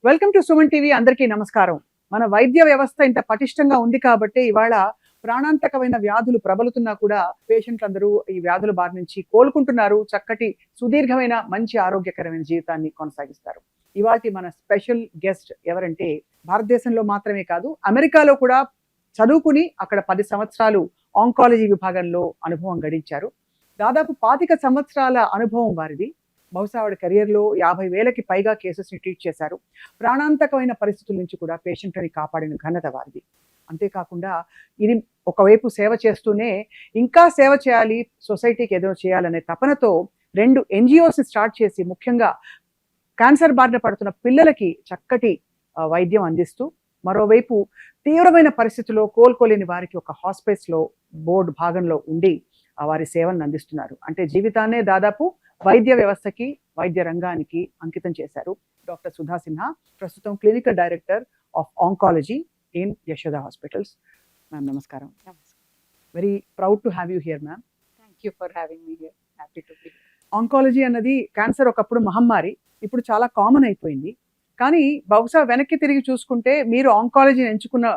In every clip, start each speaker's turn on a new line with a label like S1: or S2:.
S1: Welcome to Suman TV. అందరికీ నమస్కారం. మన వైద్య వ్యవస్థ ఇంత పటిష్టంగా ఉంది కాబట్టి ఇవాళ ప్రాణాంతకమైన వ్యాధులు ప్రబలుతున్నా కూడా పేషెంట్లందరూ ఈ వ్యాధుల బారి నుంచి కోలుకుంటున్నారు. చక్కటి సుదీర్ఘమైన మంచి ఆరోగ్యకరమైన జీవితాన్ని కొనసాగిస్తారు. ఇవాల్టి మన స్పెషల్ గెస్ట్ ఎవరంటే భారతదేశంలో మాత్రమే కాదు, అమెరికాలో కూడా చదువుకుని అక్కడ 10 సంవత్సరాలు ఆంకాలజీ విభాగంలో అనుభవం గడించారు. దాదాపు 25 సంవత్సరాల అనుభవం వారిది. బహుశా ఆవిడ కెరియర్లో 50,000కి పైగా కేసెస్ని ట్రీట్ చేశారు. ప్రాణాంతకమైన పరిస్థితుల నుంచి కూడా పేషెంట్ని కాపాడిన ఘనత వారిది. అంతేకాకుండా ఇది ఒకవైపు సేవ చేస్తూనే ఇంకా సేవ చేయాలి, సొసైటీకి ఏదో చేయాలనే తపనతో 2 NGOస్ని స్టార్ట్ చేసి ముఖ్యంగా క్యాన్సర్ బారిన పడుతున్న పిల్లలకి చక్కటి వైద్యం అందిస్తూ, మరోవైపు తీవ్రమైన పరిస్థితుల్లో కోలుకోలేని వారికి ఒక హాస్పిటల్స్లో బోర్డు భాగంలో ఉండి వారి సేవలను అందిస్తున్నారు. అంటే జీవితాన్నే దాదాపు వైద్య వ్యవస్థకి, వైద్య రంగానికి అంకితం చేశారు. డాక్టర్ సుధా సిన్హా ప్రస్తుతం clinical director of oncology in Yashoda hospitals. Ma'am నమస్కారం. Very proud to have you here ma'am.
S2: Thank you for having me here. Happy to be here.
S1: Oncology అన్నది క్యాన్సర్ ఒకప్పుడు మహమ్మారి, ఇప్పుడు చాలా కామన్ అయిపోయింది. కానీ బహుశా వెనక్కి తిరిగి చూసుకుంటే మీరు ఆంకాలజీని ఎంచుకున్న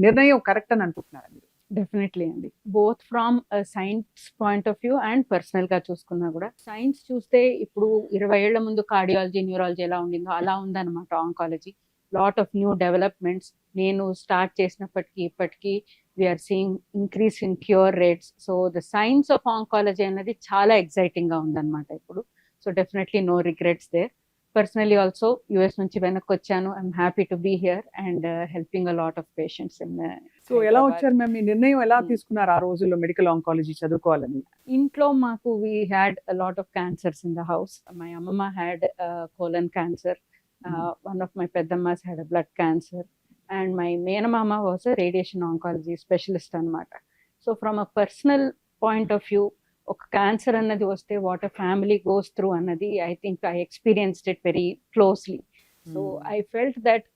S1: నిర్ణయం కరెక్ట్ అని అనుకుంటున్నారా మీరు?
S2: డెఫినెట్లీ అండి. Both from science point of view and పర్సనల్గా చూసుకున్నా కూడా, సైన్స్ చూస్తే ఇప్పుడు 20 ఏళ్ల ముందు కార్డియాలజీ, న్యూరాలజీ ఎలా ఉండిందో అలా ఉందన్నమాట oncology. Lot of new developments. నేను స్టార్ట్ చేసినప్పటికీ ఇప్పటికీ we're seeing increase in cure rates. So the science of oncology అనేది చాలా ఎక్సైటింగ్గా ఉందన్నమాట ఇప్పుడు. So definitely no regrets there. Personally also US నుంచి వెనక్కి వచ్చాను. I'm happy to be here and helping a lot of patients in.
S1: So ఎలా వచ్చారు మ్యామ్? మీ నిర్ణయం ఎలా తీసుకున్నారు ఆ రోజుల్లో మెడికల్ ఆంకాలజీ చదువుకోవాలని?
S2: ఇంట్లో మాకు we had a lot of cancers in the house. My అమ్మమ్మ had colon cancer, one of my పెద్దమ్మాస్ had blood cancer, and my మేనమామ was a radiation oncology specialist అనమాట. So from a personal point of view, ఒక cancer అన్నది వస్తే what a family goes through అన్నది I think I experienced it very closely. So I felt that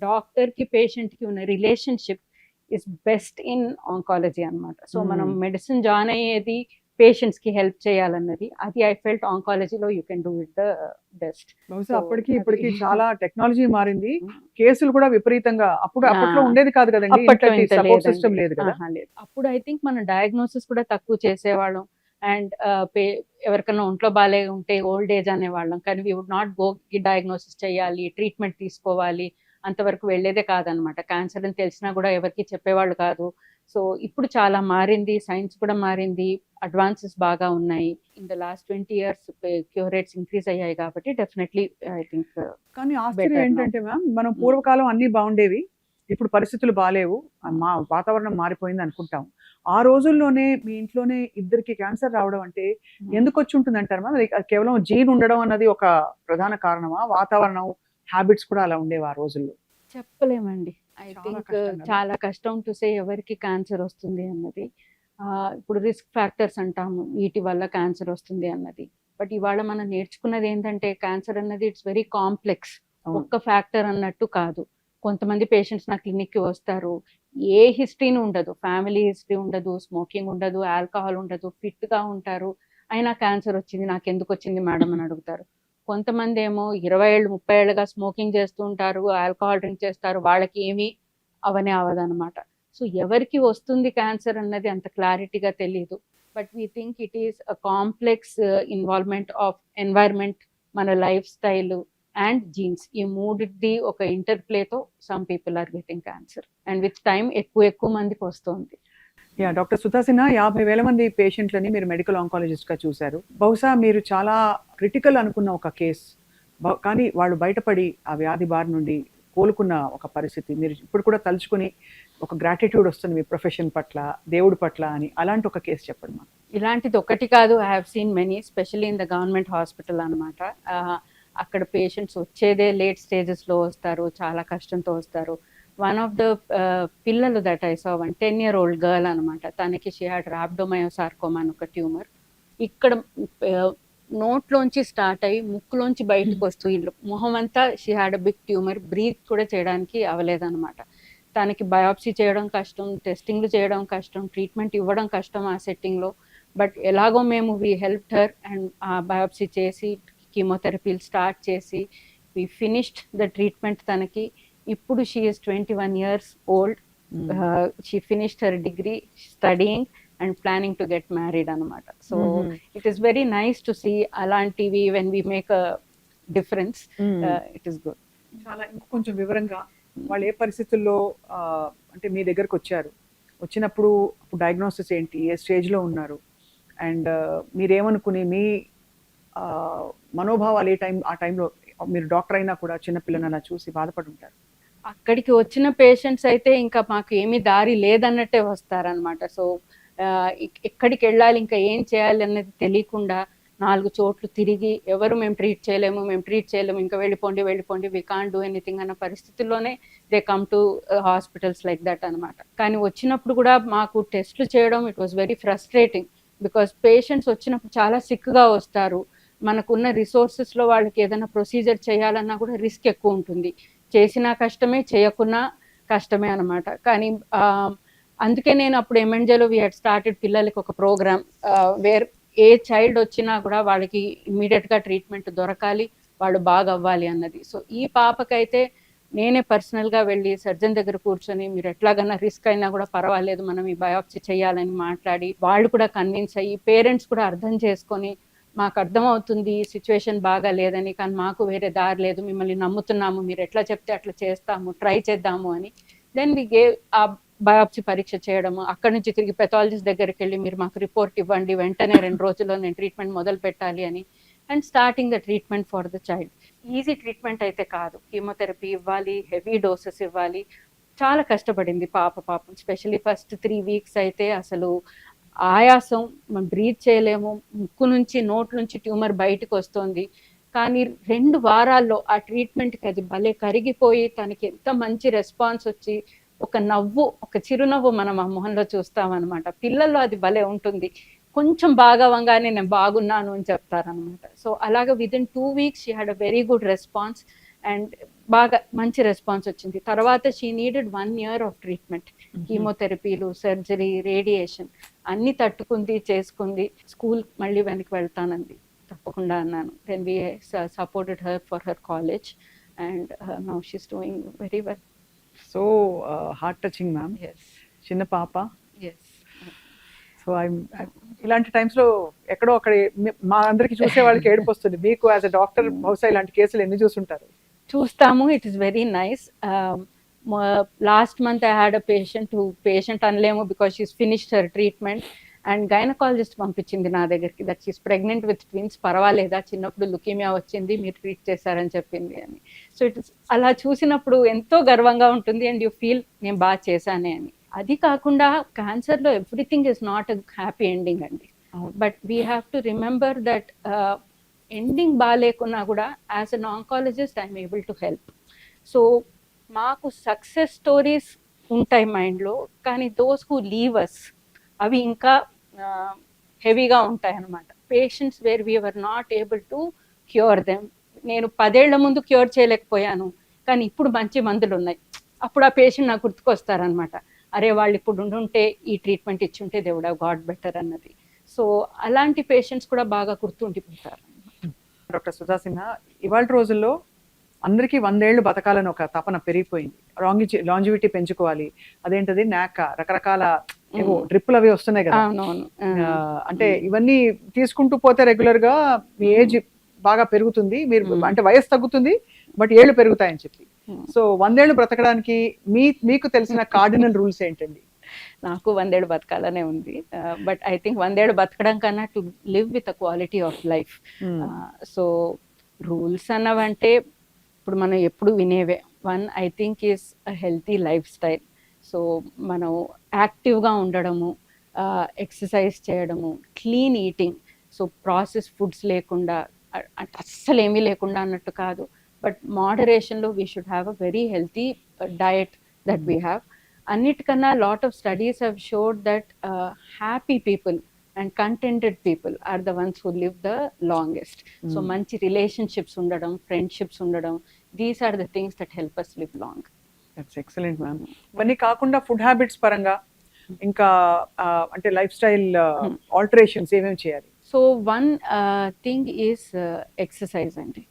S2: డాక్టర్కి పేషెంట్కి ఉన్న relationship is best in oncology అనమాట. So మనం మెడిసిన్ జాయిన్ అయ్యేది పేషెంట్స్కి హెల్ప్ చేయాలన్నది, అది ఐ ఫెల్ట్ ఆంకాలజీలో you can do it the best.
S1: బహుశా అప్పటికి ఇప్పటికి చాలా టెక్నాలజీ మారింది. కేసులు కూడా విపరీతంగా అప్పట్లో ఉండేది కాదు కదండి, సపోర్ట్ సిస్టమ్ లేదు కదా.
S2: అప్పుడు ఐ థింక్ మన డయాగ్నోసిస్ కూడా తక్కువ చేసేవాళ్ళం. అండ్ ఎవరికైనా ఒంట్లో బాగాలే ఉంటే ఓల్డ్ ఏజ్ అనేవాళ్ళం, కానీ we would not go diagnosis చేయాలి, ట్రీట్మెంట్ తీసుకోవాలి, అంతవరకు వెళ్ళేదే కాదనమాట. క్యాన్సర్ అని తెలిసినా కూడా ఎవరికి చెప్పేవాళ్ళు కాదు. సో ఇప్పుడు చాలా మారింది, సైన్స్ కూడా మారింది, అడ్వాన్సెస్ బాగా ఉన్నాయి. In the last 20 years cure rates increase అయ్యాయి కాబట్టి డెఫినెట్లీ ఐ థింక్.
S1: కానీ ఆశ్చర్యం ఏంటంటే మ్యామ్, మనం పూర్వకాలం అన్ని బాగుండేవి, ఇప్పుడు పరిస్థితులు బాగాలేవు, మా వాతావరణం మారిపోయింది అనుకుంటాం. ఆ రోజుల్లోనే మీ ఇంట్లోనే ఇద్దరికి క్యాన్సర్ రావడం అంటే ఎందుకు వచ్చి ఉంటుంది అంటారు మ్యామ్? కేవలం జీన్ ఉండడం అన్నది ఒక ప్రధాన కారణమా? వాతావరణం, హ్యాబిట్స్ కూడా అలా ఉండేవి ఆ రోజుల్లో?
S2: చెప్పలేమండి. ఐ థింక్ చాలా కష్టం టు సే ఎవరికి క్యాన్సర్ వస్తుంది అన్నది. ఇప్పుడు రిస్క్ ఫ్యాక్టర్స్ అంటాము, వీటి వల్ల క్యాన్సర్ వస్తుంది అన్నది. బట్ ఇవాళ మనం నేర్చుకున్నది ఏంటంటే క్యాన్సర్ అన్నది ఇట్స్ వెరీ కాంప్లెక్స్. ఒక్క ఫ్యాక్టర్ అన్నట్టు కాదు. కొంతమంది పేషెంట్స్ నా క్లినిక్కి వస్తారు, ఏ హిస్టరీని ఉండదు, ఫ్యామిలీ హిస్టరీ ఉండదు, స్మోకింగ్ ఉండదు, ఆల్కహాల్ ఉండదు, ఫిట్గా ఉంటారు, అయినా క్యాన్సర్ వచ్చింది, నాకు ఎందుకు వచ్చింది మేడం అని అడుగుతారు. కొంతమంది ఏమో 20 ఏళ్ళు 30 ఏళ్ళుగా స్మోకింగ్ చేస్తూ ఉంటారు, ఆల్కహాల్ డ్రింక్ చేస్తారు, వాళ్ళకి ఏమీ అవనే అవదనమాట. సో ఎవరికి వస్తుంది క్యాన్సర్ అన్నది అంత క్లారిటీగా తెలియదు. But we think it is a complex involvement of environment, మన లైఫ్ స్టైల్ అండ్ జీన్స్. ఈ మూడిది ఒక ఇంటర్ప్లేతో some people are getting cancer, and with time ఎక్కువ మందికి వస్తుంది.
S1: యా, డాక్టర్ సుధా సిన్హా, 50,000 మంది పేషెంట్లని మీరు మెడికల్ ఆంకాలజిస్ట్గా చూశారు. బహుశా మీరు చాలా క్రిటికల్ అనుకున్న ఒక కేసు, కానీ వాళ్ళు బయటపడి ఆ వ్యాధి బారి నుండి కోలుకున్న ఒక పరిస్థితి మీరు ఇప్పుడు కూడా తలుచుకుని ఒక గ్రాటిట్యూడ్ వస్తుంది మీ ప్రొఫెషన్ పట్ల, దేవుడి పట్ల అని, అలాంటి ఒక కేసు చెప్పండి మాకు.
S2: ఇలాంటిది ఒకటి కాదు, I have seen many, specially in the government hospital అనమాట. అక్కడ పేషెంట్స్ వచ్చేదే లేట్ స్టేజెస్లో వస్తారు, చాలా కష్టంతో వస్తారు. వన్ ఆఫ్ ద పిల్లలు that I saw, 10-year-old girl అనమాట. తనకి షీ హ్యాడ్ రాబ్డోమయోసార్కోమా అని ఒక ట్యూమర్. ఇక్కడ నోట్లోంచి స్టార్ట్ అయ్యి ముక్కులోంచి బయటకు వస్తూ మొహం అంతా she had a big tumour, breath కూడా చేయడానికి అవ్వలేదన్నమాట. తనకి బయాప్సీ చేయడం కష్టం, టెస్టింగ్లు చేయడం కష్టం, ట్రీట్మెంట్ ఇవ్వడం కష్టం ఆ సెట్టింగ్లో. బట్ ఎలాగో మేము వీ హెల్ప్డ్ హర్, అండ్ ఆ బయాప్సీ చేసి కీమోథెరపీలు స్టార్ట్ చేసి వి ఫినిష్డ్ ద ట్రీట్మెంట్ తనకి. ఇప్పుడు she is 21 years old. She finished her degree, studying and planning to get married అనమాట. So it is very nice to see అలాంటివి when we make a difference. It is good.
S1: చాలా ఇంకొంచెం వివరంగా వాళ్ళు ఏ పరిస్థితుల్లో అంటే మీ దగ్గరకు వచ్చారు, వచ్చినప్పుడు డయాగ్నోసిస్ ఏంటి, ఏ స్టేజ్లో ఉన్నారు, అండ్ మీరేమనుకుని మీ మనోభావాలు ఆ టైంలో మీరు డాక్టర్ అయినా కూడా చిన్నపిల్లని అలా చూసి బాధపడి ఉంటారు.
S2: అక్కడికి వచ్చిన పేషెంట్స్ అయితే ఇంకా మాకు ఏమీ దారి లేదన్నట్టే వస్తారనమాట. సో ఎక్కడికి వెళ్ళాలి, ఇంకా ఏం చేయాలి అనేది తెలియకుండా 4 చోట్లు తిరిగి ఎవరు మేము ట్రీట్ చేయలేము, ఇంకా వెళ్ళిపోండి, వి కాంట్ డూ ఎనీథింగ్ అన్న పరిస్థితుల్లోనే they come to hospitals like that అనమాట. కానీ వచ్చినప్పుడు కూడా మాకు టెస్ట్లు చేయడం it was very frustrating. Because patients వచ్చినప్పుడు చాలా సిక్గా వస్తారు. మనకున్న రిసోర్సెస్లో వాళ్ళకి ఏదైనా ప్రొసీజర్ చేయాలన్నా కూడా రిస్క్ ఎక్కువ ఉంటుంది. చేసినా కష్టమే, చేయకున్నా కష్టమే అనమాట. కానీ అందుకే నేను అప్పుడు ఎంఎన్జేలో వీ హ్యాడ్ స్టార్టెడ్ పిల్లలకి ఒక ప్రోగ్రామ్ వేర్ ఏ చైల్డ్ వచ్చినా కూడా వాళ్ళకి ఇమ్మీడియట్గా ట్రీట్మెంట్ దొరకాలి, వాళ్ళు బాగా అవ్వాలి అన్నది. సో ఈ పాపకైతే నేనే పర్సనల్గా వెళ్ళి సర్జన్ దగ్గర కూర్చొని మీరు ఎట్లాగన్నా రిస్క్ అయినా కూడా పర్వాలేదు, మనం ఈ బయాప్సీ చేయాలని మాట్లాడి వాళ్ళు కూడా కన్విన్స్ అయ్యి, పేరెంట్స్ కూడా అర్థం చేసుకొని మాకు అర్థమవుతుంది సిచ్యువేషన్ బాగా లేదని, కానీ మాకు వేరే దారి లేదు, మిమ్మల్ని నమ్ముతున్నాము, మీరు ఎట్లా చెప్తే అట్లా చేస్తాము, ట్రై చేద్దాము అని. దెన్ వి గేవ్ ఆ బయాప్సీ పరీక్ష చేయడము. అక్కడి నుంచి తిరిగి పెథాలజిస్ట్ దగ్గరికి వెళ్ళి మీరు మాకు రిపోర్ట్ ఇవ్వండి, వెంటనే 2 రోజుల్లో నేను ట్రీట్మెంట్ మొదలు పెట్టాలి అని. And starting the treatment for the child. Easy treatment అయితే కాదు, కీమోథెరపీ ఇవ్వాలి, హెవీ డోసెస్ ఇవ్వాలి. చాలా కష్టపడింది పాపం. స్పెషల్లీ ఫస్ట్ 3 weeks అయితే అసలు ఆయాసం, మనం బ్రీత్ చేయలేము, ముక్కు నుంచి నోట్ నుంచి ట్యూమర్ బయటకు వస్తుంది. కానీ 2 వారాల్లో ఆ ట్రీట్మెంట్కి అది భలే కరిగిపోయి తనకి ఎంత మంచి రెస్పాన్స్ వచ్చి ఒక చిరునవ్వు మనం ఆ మొహంలో చూస్తామన్నమాట. పిల్లల్లో అది భలే ఉంటుంది. కొంచెం బాగా అవ్వగానే నేను బాగున్నాను అని చెప్తారనమాట. సో అలాగే within 2 weeks she had a very good response and బాగా మంచి రెస్పాన్స్ వచ్చింది. తర్వాత she needed 1 year of treatment, కీమోథెరపీలు, సర్జరీ, రేడియేషన్ అన్ని తట్టుకుంది, చేసుకుంది. స్కూల్ మళ్ళీ వెనక్కి వెళ్తానంది, తప్పకుండా అన్నాను. Then we supported her for her college and now she's doing very well.
S1: So heart touching ma'am. చిన్న పాప. సో ఇలాంటి టైమ్స్లో ఎక్కడో అక్కడ మా అందరికి చూసే వాళ్ళకి ఏడుపు వస్తుంది. మీకు యాజ్ అ డాక్టర్ బహుశా ఇలాంటి కేసులు ఎన్ని చూసుంటారు?
S2: చూస్తాము. It is very nice. Last month I had a patient అనలేము because she's finished her treatment and gynaecologist పంపించింది నా దగ్గరికి that she's pregnant with twins, పర్వాలేదా, చిన్నప్పుడు లుకీమియా వచ్చింది, మీరు ట్రీట్ చేశారని చెప్పింది అని. సో ఇట్ అలా చూసినప్పుడు ఎంతో గర్వంగా ఉంటుంది అండ్ యూ ఫీల్ నేను బాగా చేశానే అని. అది కాకుండా క్యాన్సర్లో everything is not a happy ending అండి. But we have to remember that ending బాగాలేకున్నా కూడా as an oncologist I'm able to help. So మాకు సక్సెస్ స్టోరీస్ ఉంటాయి మైండ్లో, కానీ దోస్ హూ లీవ్ అస్ అవి ఇంకా హెవీగా ఉంటాయి అన్నమాట. Patients where we were not able to cure them. నేను 10 ఏళ్ల ముందు క్యూర్ చేయలేకపోయాను, కానీ ఇప్పుడు మంచి మందులు ఉన్నాయి. అప్పుడు ఆ పేషెంట్ నాకు గుర్తుకొస్తారనమాట, అరే వాళ్ళు ఇప్పుడు ఉండుంటే ఈ ట్రీట్మెంట్ ఇచ్చుంటే they would have got better అన్నది. సో అలాంటి పేషెంట్స్ కూడా బాగా గుర్తుండిపోతారు.
S1: డాక్టర్ సుధా సిన్హా, ఇవాళ రోజుల్లో అందరికీ 100 ఏళ్ళు బతకాలని ఒక తపన పెరిగిపోయింది. లాంజివిటీ పెంచుకోవాలి, అదేంటది నాక రకరకాల ఏవో డ్రిప్పులు అవి వస్తున్నాయి కదా. అంటే ఇవన్నీ తీసుకుంటూ పోతే రెగ్యులర్ గా మీ ఏజ్ బాగా పెరుగుతుంది, మీరు అంటే వయసు తగ్గుతుంది బట్ ఏళ్ళు పెరుగుతాయని చెప్పి. సో 100 ఏళ్ళు బ్రతకడానికి మీకు తెలిసిన కార్డినల్ రూల్స్ ఏంటండి?
S2: నాకు 100 ఏళ్ళు బతకాలనే ఉంది, బట్ ఐ థింక్ 100 ఏళ్ళు బతకడం కన్నా to live with a quality of life. So rules అన్నవంటే ఇప్పుడు మనం ఎప్పుడు వినేవే. 1 I think is a healthy life style. So మనం యాక్టివ్గా ఉండడము, ఎక్సర్సైజ్ చేయడము, clean eating. So process foods లేకుండా, అంటే అస్సలు ఏమీ లేకుండా అన్నట్టు కాదు, బట్ మోడరేషన్లో we should have a very healthy diet that we have. అన్నిటికన్నా lot of studies have showed that happy people and contented people are the ones who live the longest. So మంచి రిలేషన్షిప్స్ ఉండడం, friendships ఉండడం, these are the things that help us live long.
S1: That's excellent ma'am. ఇవన్నీ కాకుండా food habits పరంగా ఇంకా అంటే life style alterations ఏమేమి చేయాలి?
S2: సో 1 థింగ్ ఈస్ ఎక్సర్సైజ్ అండి.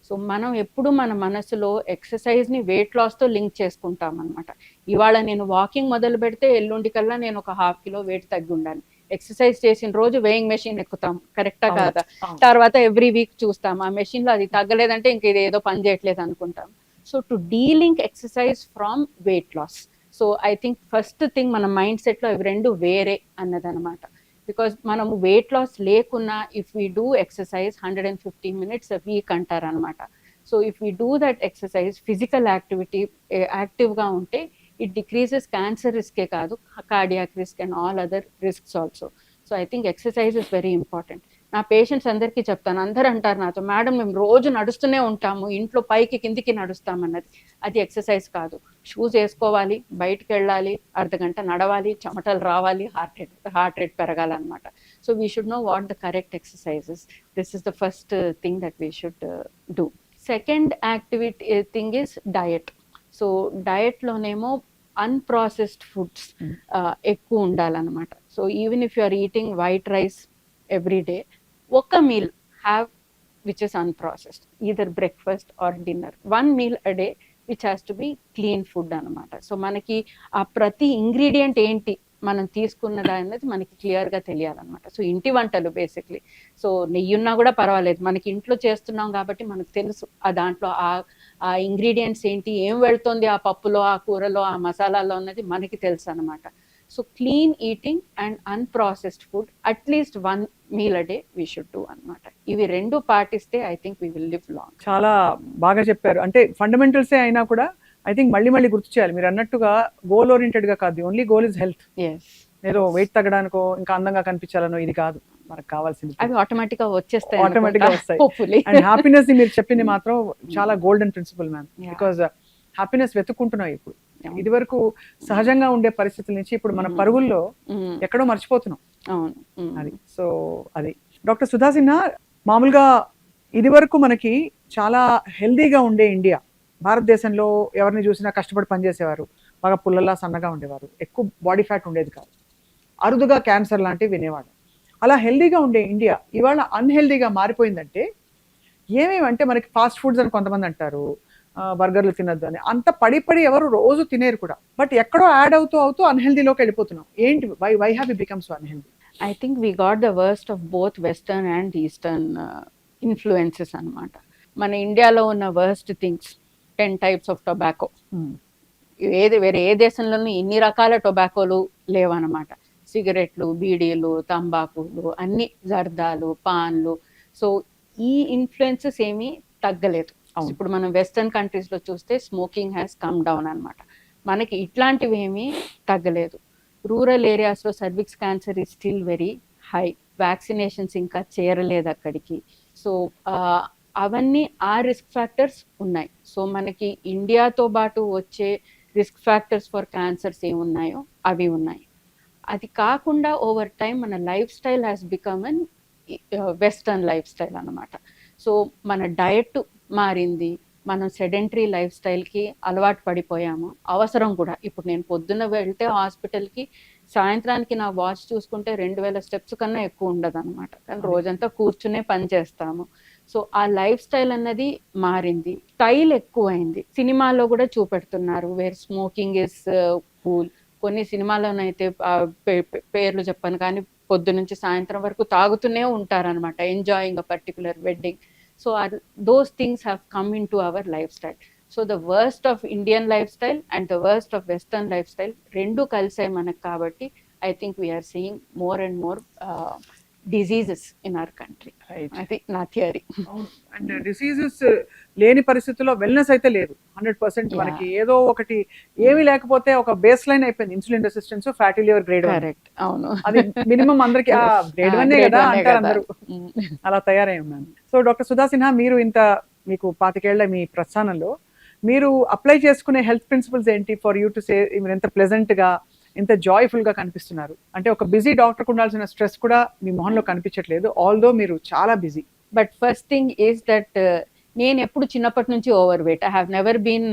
S2: సో మనం ఎప్పుడు మన మనసులో ఎక్సర్సైజ్ని వెయిట్ లాస్తో లింక్ చేసుకుంటాం అనమాట. ఇవాళ నేను వాకింగ్ మొదలు పెడితే ఎల్లుండి కల్లా నేను ఒక 1/2 కిలో వెయిట్ తగ్గి ఉండాలి. ఎక్సర్సైజ్ చేసిన రోజు వేయింగ్ మెషిన్ ఎక్కుతాం, కరెక్టా కాదా? తర్వాత ఎవ్రీ వీక్ చూస్తాం ఆ మెషిన్లో అది తగ్గలేదంటే ఇంక ఇది ఏదో పని చేయట్లేదు అనుకుంటాం. So to delink exercise from weight loss. So I think first thing మన మైండ్ సెట్లో ఇవి రెండు వేరే అన్నదనమాట. బికాజ్ మనము వెయిట్ లాస్ లేకున్నా if we do exercise 150 minutes a week అంటారనమాట. So if we do that exercise, physical activity యాక్టివ్గా ఉంటే ఇట్ డిక్రీజెస్ క్యాన్సర్ రిస్కే కాదు, cardiac risk and all other risks also. So I think exercise is very important. నా patients అందరికీ చెప్తాను, అందరూ అంటారు నాతో, మేడం మేము రోజు నడుస్తూనే ఉంటాము, ఇంట్లో పైకి కిందికి నడుస్తామన్నది. అది ఎక్సర్సైజ్ కాదు. షూస్ వేసుకోవాలి, బయటకు వెళ్ళాలి, అర్ధగంట నడవాలి, చెమటలు రావాలి, హార్ట్ రేట్ పెరగాలన్నమాట. So we should know what the correct exercises. This is the first thing that we should do. Second activity thing is diet. So డయట్లోనేమో అన్ప్రాసెస్డ్ ఫుడ్స్ ఎక్కువ ఉండాలన్నమాట. So even if you are eating white rice every day, ఒక meal have which is unprocessed, either breakfast or dinner. 1 meal a day which has to be clean food అనమాట. So మనకి ఆ ప్రతి ingredient ఏంటి మనం తీసుకున్నది అనేది మనకి క్లియర్గా తెలియాలన్నమాట. సో ఇంటి వంటలు బేసిక్లీ, సో నెయ్యి ఉన్నా కూడా పర్వాలేదు, మనకి ఇంట్లో చేస్తున్నాం కాబట్టి మనకు తెలుసు ఆ దాంట్లో ఆ ఇంగ్రీడియంట్స్ ఏంటి, ఏం వెళ్తుంది ఆ పప్పులో, ఆ కూరలో, ఆ మసాలాలో అన్నది మనకి తెలుసు అనమాట. So clean eating and unprocessed food at least 1 meal a day we should do అనమాట. ఇవి రెండు పాటిస్తే I think we will live long.
S1: చాలా బాగా చెప్పారు. అంటే ఫండమెంటల్సే అయినా కూడా ఐ థింక్ మళ్ళీ గుర్తు చేయాలి. మీరు అన్నట్టుగా గోల్ ఓరియంటెడ్ గా కాదు, ఓన్లీ గోల్ ఇస్ హెల్త్. ఏదో వెయిట్ తగ్గడానికో ఇంకా అందంగా కనిపించాలనో ఇది కాదు మనకు కావాల్సింది.
S2: అవి ఆటోమేటిక్ గా వచ్చేస్తాయి,
S1: ఆటోమేటిక్ గా వస్తాయి. అండ్ హ్యాపీనెస్ మీరు చెప్పింది మాత్రం చాలా golden principle ma'am. Because happiness వెతుక్కుంటున్నాం ఇప్పుడు. ఇది వరకు సహజంగా ఉండే పరిస్థితుల నుంచి ఇప్పుడు మన పరుగుల్లో ఎక్కడో మర్చిపోతున్నాం. అది సో అది డాక్టర్ సుధా సిన్హా, మామూలుగా ఇది వరకు మనకి చాలా హెల్దీగా ఉండే ఇండియా, భారతదేశంలో ఎవరిని చూసినా కష్టపడి పనిచేసేవారు, బాగా పుల్లలా సన్నగా ఉండేవారు, ఎక్కువ బాడీ ఫ్యాట్ ఉండేది కాదు, అరుదుగా క్యాన్సర్ లాంటివి వినేవాడు. అలా హెల్దీగా ఉండే ఇండియా ఇవాళ అన్హెల్దీగా మారిపోయిందంటే ఏమేమంటే, మనకి ఫాస్ట్ ఫుడ్స్ అని కొంతమంది అంటారు, బర్గర్లు తినద్దు అని, అంత పడి ఎవరు రోజు తినేరు కూడా, బట్ ఎక్కడో యాడ్ అవుతూ అన్హెల్దీలోకి వెళ్ళిపోతున్నాం. ఏంటి, why have you become so unhealthy?
S2: I think we got the worst of both western and eastern influences అనమాట. మన ఇండియాలో ఉన్న worst things 10 types of tobacco. వేరే ఏ దేశంలోనూ ఇన్ని రకాల టొబాకోలు లేవన్నమాట. సిగరెట్లు, బీడీలు, తంబాకులు, అన్ని జర్దాలు, పాన్లు. సో ఈ ఇన్ఫ్లుయెన్సెస్ ఏమీ తగ్గలేదు. ఇప్పుడు మనం వెస్టర్న్ కంట్రీస్లో చూస్తే స్మోకింగ్ హ్యాస్ కమ్ డౌన్ అనమాట. మనకి ఇట్లాంటివి ఏమీ తగ్గలేదు. రూరల్ ఏరియాస్లో cervix cancer is still very high. Vaccinations ఇంకా చేరలేదు అక్కడికి. సో అవన్నీ ఆ రిస్క్ ఫ్యాక్టర్స్ ఉన్నాయి. సో మనకి ఇండియాతో పాటు వచ్చే రిస్క్ ఫ్యాక్టర్స్ ఫర్ క్యాన్సర్స్ ఏమున్నాయో అవి ఉన్నాయి. అది కాకుండా ఓవర్ టైం మన life style has become an western life style అనమాట. సో మన డయట్ మారింది, మనం సెడెంటరీ లైఫ్ స్టైల్కి అలవాటు పడిపోయాము. అవసరం కూడా. ఇప్పుడు నేను పొద్దున్న వెళ్తే హాస్పిటల్కి, సాయంత్రానికి నా వాచ్ చూసుకుంటే 2000 steps కన్నా ఎక్కువ ఉండదు అనమాట. కానీ రోజంతా కూర్చునే పని చేస్తాము. సో ఆ లైఫ్ స్టైల్ అన్నది మారింది, స్టైల్ ఎక్కువైంది. సినిమాలో కూడా చూపెడుతున్నారు వేర్ స్మోకింగ్ ఇస్ కూల్. కొన్ని సినిమాలోనైతే పేర్లు చెప్పను కానీ పొద్దు నుంచి సాయంత్రం వరకు తాగుతూనే ఉంటారనమాట, enjoying a particular wedding. So those things have come into our lifestyle. So the worst of Indian lifestyle and the worst of Western lifestyle rendu kalsai manaku kabatti I think we are seeing more and more diseases in our country. Right. I think na theory.
S1: And diseases లేని పరిస్థితుల్లో wellness అయితే లేదు 100%. మనకి ఏదో ఒకటి ఏమీ లేకపోతే ఒక బేస్ లైన్ అయిపోయింది, insulin resistance, fatty liver grade 1.
S2: Correct, అవును.
S1: అది మినిమం అందరికి గ్రేడ్ 1 కదా అంటారు అందరూ. అలా తయారై ఉన్నాను. సో డాక్టర్ సుధా సిన్హా, మీరు మీకు 25 ఏళ్ల మీ ప్రస్థానంలో మీరు అప్లై చేసుకునే హెల్త్ ప్రిన్సిపల్స్ ఏంటి? ఫర్ యూ టు సే మీరు ఎంత ప్లెజెంట్ గా, ఎంత జాయ్ఫుల్ గా కనిపిస్తున్నారు. అంటే ఒక బిజీ డాక్టర్కి ఉండాల్సిన స్ట్రెస్ కూడా మీ మొహంలో కనిపించట్లేదు, ఆల్దో మీరు చాలా busy.
S2: But first thing is that నేను ఎప్పుడు చిన్నప్పటి నుంచి over weight. I have never been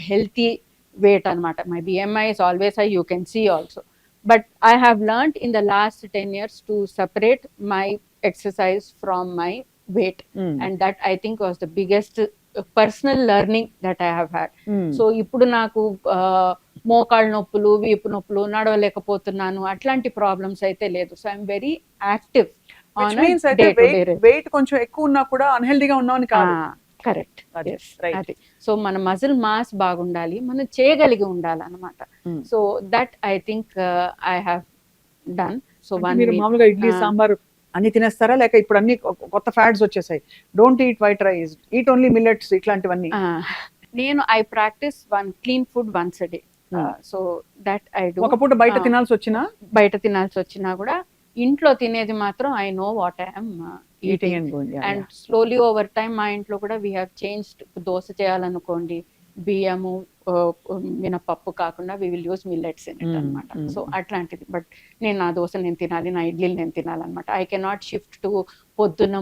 S2: healthy weight అనమాట. My BMI is always high, you can see also. But I have learned in the last 10 years to separate my exercise from my weight. And that I think was the biggest personal learning that I have had. So ఇప్పుడు నాకు మోకాళ్ళ నొప్పులు, వీపు నొప్పులు, నడవలేకపోతున్నాను, అట్లాంటి problems అయితే లేదు. So I'm very active.
S1: Weight కొంచెం ఎక్కువ ఉన్నా కూడా అన్హెల్దీగా ఉన్నామని కాదు.
S2: కరెక్ట్. అది సో మన మజిల్ మాస్ బాగుండాలి, మనం చేయగలిగి ఉండాలన్నమాట. So that I think I have done. So
S1: మామూలుగా ఇడ్లీ సాంబార్ అన్ని తినేస్తారా, లేక ఇప్పుడు అన్ని కొత్త ఫ్యాట్స్ వచ్చేసాయి, don't eat white rice, eat only millets ఇట్లాంటివన్నీ?
S2: నేను I practice one clean food once a day. So that I do.
S1: ఒక పూట బయట తినాల్సి వచ్చినా కూడా ఇంట్లో తినేది మాత్రం I know what I'm eating. And slowly over time మా ఇంట్లో కూడా వీ హ్యావ్ చేంజ్డ్. దోశ చేయాలనుకోండి, బియ్యము మినపప్పు కాకుండా we will use millets in it అనమాట. సో అట్లాంటిది. బట్ నేను నా దోశ నేను తినాలి, నా ఇడ్లీలు నేను తినాలన్నమాట. ఐ కెనాట్ షిఫ్ట్ టు పొద్దున్న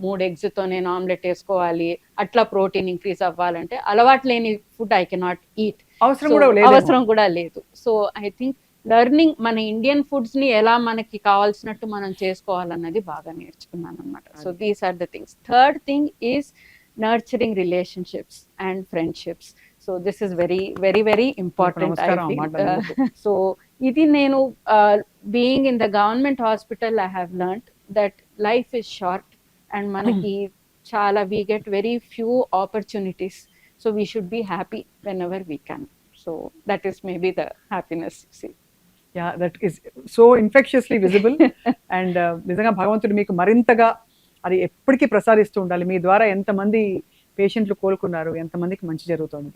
S1: మూడు ఎగ్స్తో నేను ఆమ్లెట్ వేసుకోవాలి, అట్లా ప్రోటీన్ ఇంక్రీజ్ అవ్వాలంటే అలవాటు లేని ఫుడ్ ఐ కెనాట్ ఈట్. అవసరం కూడా లేదు. సో ఐ థింక్ లెర్నింగ్ మన ఇండియన్ ఫుడ్స్ ని ఎలా మనకి కావాల్సినట్టు మనం చేసుకోవాలన్నది బాగా నేర్చుకున్నాను అనమాట. So these are the things. Third thing is nurturing relationships and friendships. So this is very very very important, I think. So idi nenu being in the government hospital I have learned that life is short and manaki chala we get very few opportunities, so we should be happy whenever we can. So that is maybe the happiness, you see. Yeah, that is so infectiously visible. And నిజంగా భగవంతుడు మీకు మరింతగా అది ఎప్పటికీ ప్రసాదిస్తూ ఉండాలి. మీ ద్వారా ఎంతమంది పేషెంట్లు కోలుకున్నారు, ఎంతమందికి మంచి జరుగుతుంది.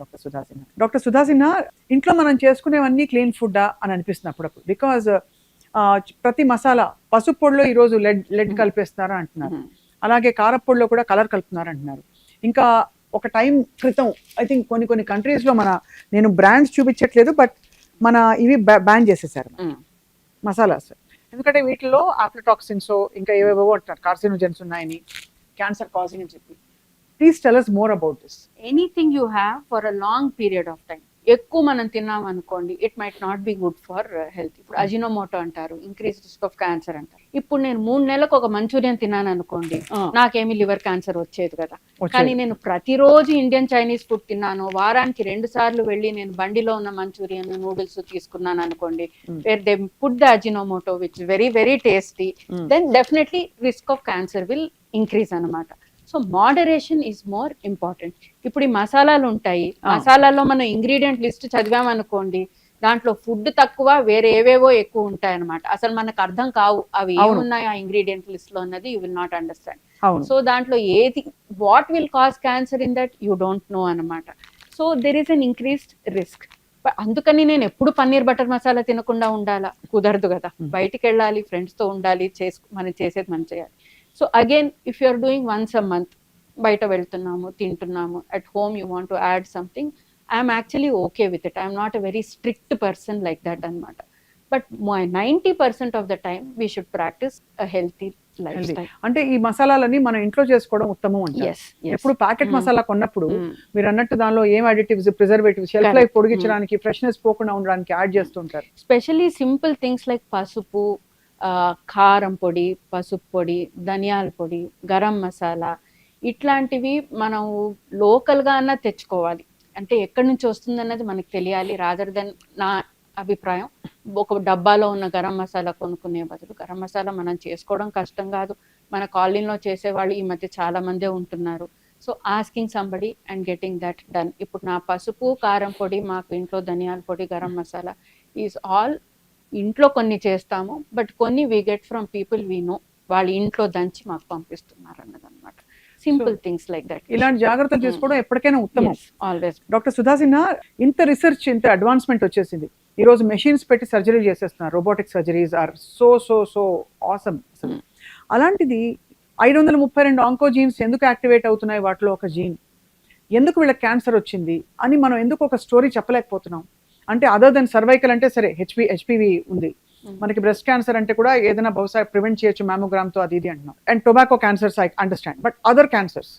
S1: డాక్టర్ సుధా సిన్హా, ఇంట్లో మనం చేసుకునేవన్నీ క్లీన్ ఫుడ్డా అని అనిపిస్తుంది అప్పుడప్పుడు. బికాజ్ ప్రతి మసాలా, పసుపు పొడిలో ఈరోజు లెడ్ కలిపేస్తున్నారు అంటున్నారు, అలాగే కారపొడిలో కూడా కలర్ కలుపుతున్నారు అంటున్నారు. ఇంకా ఒక టైం క్రితం ఐ థింక్ కొన్ని కంట్రీస్లో నేను బ్రాండ్స్ చూపించట్లేదు, బట్ మన ఇవి బ్యాన్ చేసేసారు మసాలాస్. ఎందుకంటే వీటిలో ఆఫ్లటాక్సిన్స్ ఇంకా ఏవేవో అంటారు, కార్సినోజెన్స్ ఉన్నాయని, క్యాన్సర్ కాజింగ్ అని చెప్పి. Please tell us more about this.
S2: Anything you have for a long period of time, ఎక్కువ మనం తిన్నాం అనుకోండి, it might not be good for health. ఇప్పుడు అజినోమోటో అంటారు, ఇంక్రీజ్ రిస్క్ ఆఫ్ క్యాన్సర్ అంటారు. ఇప్పుడు నేను 3 నెలలకు ఒక మంచూరియన్ తిన్నాను అనుకోండి, నాకేమి లివర్ క్యాన్సర్ వచ్చేది కదా. కానీ నేను ప్రతిరోజు ఇండియన్ చైనీస్ ఫుడ్ తిన్నాను, వారానికి 2 సార్లు వెళ్ళి నేను బండిలో ఉన్న మంచూరియన్ నూడిల్స్ తీసుకున్నాను అనుకోండి, where they put the Ajinomoto which very very tasty, then definitely risk of cancer will increase అనమాట. So moderation is more important. ఇప్పుడు ఈ మసాలాలు ఉంటాయి, మసాలాల్లో మనం ఇంగ్రీడియంట్ లిస్ట్ చదివామనుకోండి, దాంట్లో ఫుడ్ తక్కువ, వేరే ఏవేవో ఎక్కువ ఉంటాయి అనమాట. అసలు మనకు అర్థం కావు అవి ఏమున్నాయి ఆ ఇంగ్రీడియంట్ లిస్ట్ లో అన్నది, you will not understand. So దాంట్లో ఏది what will cause cancer in that you don't know అనమాట. So there is an increased risk. అందుకని నేను ఎప్పుడు పన్నీర్ బటర్ మసాలా తినకుండా ఉండాలా, కుదరదు కదా. బయటికి వెళ్ళాలి, ఫ్రెండ్స్ తో ఉండాలి, మనం చేసేది మనం చేయాలి. So again if you are doing once a month, బయట వెళ్తున్నాము, తింటున్నాము, at home you want to add something, I'm actually okay with it. I'm not a very strict person like that అనమాట. But 90% of the time we should practice a healthy life style.
S1: అంటే ఈ మసాలాలన్నీ మనం ఇంట్లో చేసుకోవడం ఉత్తమం అంటే. ఎప్పుడు ప్యాకెట్ మసాలా కొన్నప్పుడు మీరు అన్నట్టు దానిలో ఏం అడిటివ్స్, ప్రిజర్వేటివ్స్, షెల్ఫ్ లైఫ్ పొడిగించడానికి, ఫ్రెష్నెస్ పోకుండా ఉండడానికి యాడ్ చేస్తుంటారు.
S2: స్పెషల్లీ సింపుల్ థింగ్స్ లైక్ పసుపు, కారం పొడి, పసుపు పొడి, ధనియాల పొడి, గరం మసాలా, ఇట్లాంటివి మనం లోకల్గా అన్నా తెచ్చుకోవాలి. అంటే ఎక్కడి నుంచి వస్తుంది అన్నది మనకు తెలియాలి. రాదర్ దెన్ నా అభిప్రాయం, ఒక డబ్బాలో ఉన్న గరం మసాలా కొనుక్కునే బదులు, గరం మసాలా మనం చేసుకోవడం కష్టం కాదు, మన కాలనీలో చేసేవాళ్ళు ఈ మధ్య చాలా మందే ఉంటున్నారు. So asking somebody and getting that done. ఇప్పుడు నా పసుపు, కారం పొడి, మాకు ఇంట్లో ధనియాల పొడి, గరం మసాలా ఈజ్ ఆల్ ఇంట్లో కొన్ని చేస్తాము, బట్ కొన్ని we get from people we know, వాళ్ళ ఇంట్లో దంచి మాకు పంపిస్తున్నారు అన్నది అనమాట. Simple things like that.
S1: ఇలాంటి జాగ్రత్తలు తీసుకోవడం ఎప్పటికైనా ఉత్తమం.
S2: ఆల్వేస్.
S1: డాక్టర్ సుధా సిన్హా, ఇంత రీసెర్చ్, ఇంత అడ్వాన్స్మెంట్ వచ్చేసింది, ఈ రోజు మెషిన్స్ పెట్టి సర్జరీ చేసేస్తున్నారు, robotic surgeries are so so so awesome. అలాంటిది 532 ఆంకోజీన్స్ ఎందుకు యాక్టివేట్ అవుతున్నాయి, వాటిలో ఒక జీన్ ఎందుకు వీళ్ళకి క్యాన్సర్ వచ్చింది అని మనం ఎందుకు ఒక స్టోరీ చెప్పలేకపోతున్నాం? అంటే అదర్ దెన్ సర్వైకల్ అంటే సరే హెచ్పివి ఉంది, మనకి బ్రెస్ట్ క్యాన్సర్ అంటే కూడా ఏదైనా బహుశా ప్రివెంట్ చేయొచ్చు మ్యామోగ్రామ్ తో, అది ఇది అంటున్నాం. And tobacco cancers I understand, but other cancers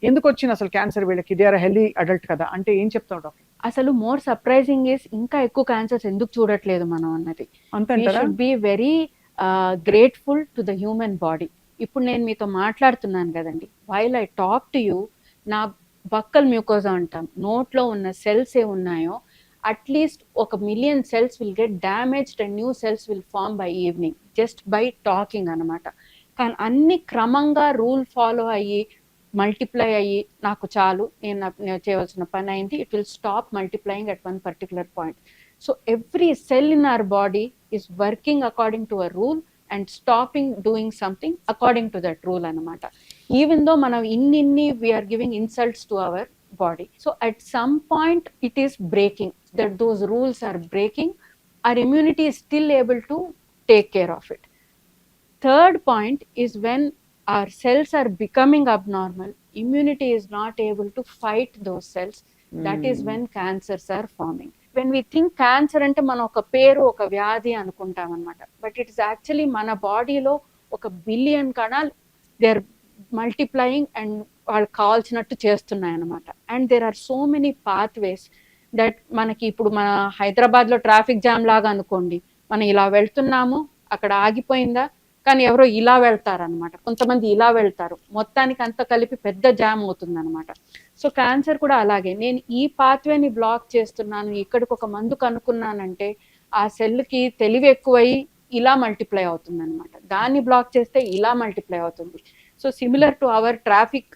S1: ఎందుకు వచ్చింది అసలు క్యాన్సర్ వీళ్ళకి? దే ఆర్ హెల్దీ అడల్ట్ కదా, అంటే ఏం చెప్తావు డాక్టర్?
S2: అసలు మోర్ సర్ప్రైజింగ్ ఇస్ ఇంకా ఎక్కువ క్యాన్సర్స్ ఎందుకు చూడట్లేదు మనం అన్నది.
S1: అంతే.
S2: We should be very grateful to the human body. ఇప్పుడు నేను మీతో మాట్లాడుతున్నాను కదండి, while I talk to you, నా బక్కల్ మ్యూకోజా అంటాం, నోట్లో ఉన్న సెల్స్ ఏ ఉన్నాయో at least 1,000,000 cells will get damaged and new cells will form by evening just by talking అనమాట. కానీ అన్ని క్రమంగా రూల్ ఫాలో అయ్యి మల్టిప్లై అయ్యి నాకు చాలు, నేను చేయవలసిన పని అయింది, it will stop multiplying at one particular point. So every cell in our body is working according to a rule and stopping doing something according to that rule అనమాట. Even though మనం ఇన్ని we're giving insults to our body. So at some point it is breaking, that those rules are breaking, our immunity is still able to take care of it. Third point is when our cells are becoming abnormal, immunity is not able to fight those cells. That is when cancers are forming. When we think cancer ante మనం ఒక పేరు ఒక వ్యాధి అనుకుంటాం అన్నమాట, but it is actually మన బాడీలో 1,000,000,000 కణాలు దే ఆర్ మల్టిప్లయింగ్ అండ్ వాళ్ళకి కావాల్సినట్టు చేస్తున్నాయి అనమాట. And there are so many pathways that మనకి ఇప్పుడు మన హైదరాబాద్లో ట్రాఫిక్ జామ్ లాగా అనుకోండి, మనం ఇలా వెళ్తున్నాము, అక్కడ ఆగిపోయిందా, కానీ ఎవరో ఇలా వెళ్తారనమాట, కొంతమంది ఇలా వెళ్తారు, మొత్తానికి అంతా కలిపి పెద్ద జామ్ అవుతుంది అనమాట. సో క్యాన్సర్ కూడా అలాగే, నేను ఈ పాత్వేని బ్లాక్ చేస్తున్నాను, ఇక్కడికి ఒక మందు కనుక్కున్నానంటే ఆ సెల్కి తెలివి ఎక్కువై ఇలా మల్టిప్లై అవుతుంది అనమాట, దాన్ని బ్లాక్ చేస్తే ఇలా మల్టిప్లై అవుతుంది. So similar to our traffic,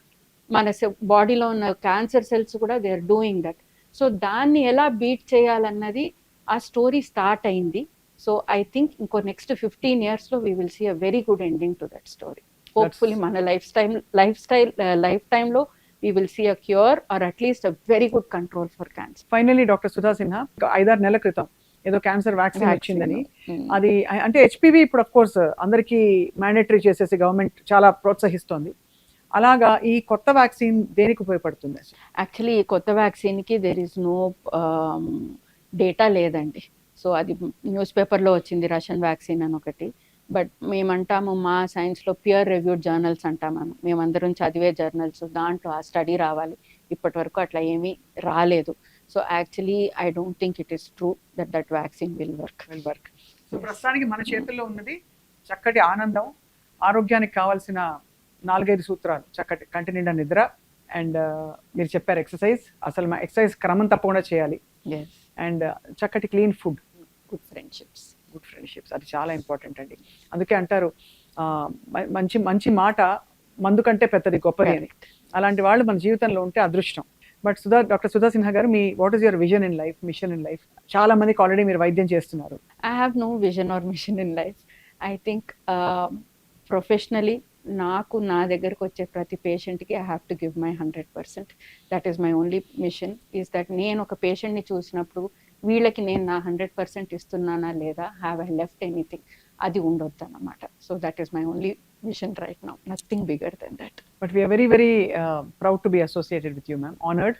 S2: మన బాడీలో ఉన్న క్యాన్సర్ సెల్స్ కూడా they are doing that. So దాన్ని ఎలా బీట్ చేయాలన్నది ఆ స్టోరీ స్టార్ట్ అయింది. సో ఐ థింక్ ఇంకో నెక్స్ట్ 15 years లో we will see a very good ending to that story. Hopefully మన లైఫ్ టైంలో we will see a cure or at least a very good control for cancer.
S1: Finally doctor Sudha Sinha, 5-6 నెలల క్రితం ఏదో cancer vaccine వచ్చిందని, అది అంటే HPV ఇప్పుడు అఫ్ కోర్స్ అందరికీ మ్యాండేటరీ చేసేసి గవర్నమెంట్ చాలా ప్రోత్సహిస్తోంది. అలాగా ఈ కొత్త వ్యాక్సిన్ దేనికి ఉపయోగపడుతుంది?
S2: యాక్చువల్లీ ఈ కొత్త వ్యాక్సిన్కి దెర్ ఈస్ నో డేటా లేదండి. సో అది న్యూస్ పేపర్లో వచ్చింది రష్యన్ వ్యాక్సిన్ అని ఒకటి, బట్ మేమంటాము మా సైన్స్లో పియర్ రివ్యూడ్ జర్నల్స్ అంటాము, మేమందరం చదివే జర్నల్స్, దాంట్లో ఆ స్టడీ రావాలి. ఇప్పటి వరకు అట్లా ఏమీ రాలేదు. So actually I don't think it is true that vaccine will work.
S1: So ప్రస్తుతానికి మన చేతుల్లో ఉన్నది చక్కటి ఆనందం, ఆరోగ్యానికి కావాల్సిన 4-5 సూత్రాలు, చక్కటి కంటి నిండా నిద్ర, అండ్ మీరు చెప్పారు ఎక్సర్సైజ్, అసలు మా ఎక్సర్సైజ్ క్రమం తప్పకుండా చేయాలి, అండ్ చక్కటి క్లీన్ ఫుడ్, గుడ్ ఫ్రెండ్షిప్స్ అది చాలా ఇంపార్టెంట్ అండి. అందుకే అంటారు మంచి మాట మందు కంటే పెద్దది గొప్పది అని. అలాంటి వాళ్ళు మన జీవితంలో ఉంటే అదృష్టం. బట్ డాక్టర్ సుధా సిన్హా గారు, మీ what is your vision in life, mission in life? చాలా మందికి ఆల్రెడీ మీరు వైద్యం చేస్తున్నారు.
S2: I have no vision or mission in life. I think professionally నాకు నా దగ్గరకు వచ్చే ప్రతి పేషెంట్కి I have to give my 100%. That is my only mission, is that నేను ఒక పేషెంట్ని చూసినప్పుడు వీళ్ళకి నేను నా 100% ఇస్తున్నానా లేదా, హ్యావ్ ఐ లెఫ్ట్ ఎనీథింగ్, అది ఉండొద్దు అన్నమాట. So that is my only vision right now, nothing bigger than that.
S1: But we are very, very proud to be associated with you, ma'am. Honored.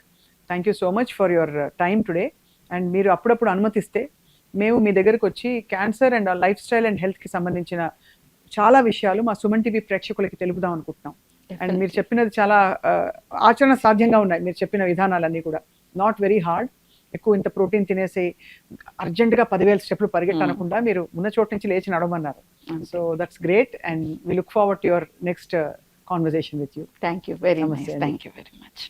S1: Thank you so much for your time today. And మీరు అప్పుడప్పుడు అనుమతిస్తే మేము మీ దగ్గరకు వచ్చి cancer and life style and హెల్త్కి సంబంధించిన చాలా విషయాలు మా సుమన్ టీవీ ప్రేక్షకులకి తెలుపుదాం అనుకుంటున్నాం. అండ్ మీరు చెప్పినది చాలా ఆచరణ సాధ్యంగా ఉన్నాయి, మీరు చెప్పిన విధానాలన్నీ కూడా నాట్ వెరీ హార్డ్. ఎక్కువ ఇంత ప్రోటీన్ తినేసి అర్జెంటుగా 10,000 స్టెప్లు పరిగెట్టనకుండా మీరు ఉన్న చోటు నుంచి లేచి నడవమన్నారు. So that's great, and we look forward to your next conversation with you.
S2: Thank you very much. Thank you very much.